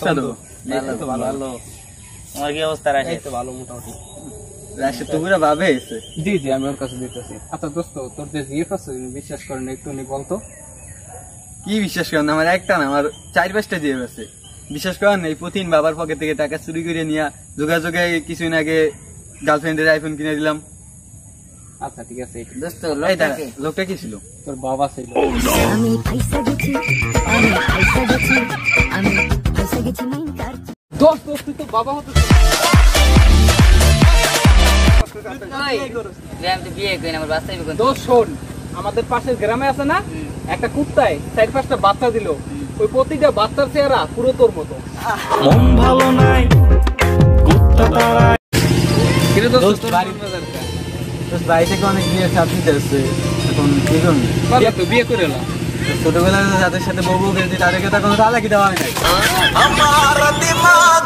অবস্থা তো? ভালো। তোমার কি অবস্থা রাশিদ? এই তো ভালো মোটামুটি। রাশিদ তো পুরো ভাবে এসে। জি জি আমি ওর কাছে দিতেছি। আচ্ছা দোস্ত, তোর যে জিএফ আছে বিশ্বাস করেন একটু নি বলতো। কি বিশ্বাস করেন? আমার একটা না, আমার 4-5টা জিএফ আছে। বিশ্বাস করেন এই প্রতিদিন বাবার পকেট থেকে টাকা চুরি করে নিয়ে যোগাযোগে কিছুদিন আগে গার্লফ্রেন্ডের আইফোন কিনে দিলাম। আচ্ছা ঠিক আছে। দোস্ত এই দাঁড়া, লোকটা কি ছিল? তোর বাবা ছিল। আমি পয়সা গেছি মাইন কার দোস্ত তুই তো বাবা হতে আমি তো বিয়ে করি না, আমার বাচ্চা বিয়ে করি। দোস্ত শোন, আমাদের পাশের গ্রামে আছে না একটা কুত্তায় 4-5টা বাচ্চা দিল, ওই প্রতিটা বাচ্চার চেহারা পুরো তোর মতো। মন ভালো নাই কুত্তা তারা কিন্তু দোস্ত বাড়ি বাড়ি থেকে অনেক বিয়ে সাথে আসছে, এখন কি করবি? তো বিয়ে করে এলাম। ছোটবেলায় যাদের সাথে বউ বউ খেলছি তাদেরকে তো কোনো তালাকি দেওয়া হয় নাই। আমার দিমাগ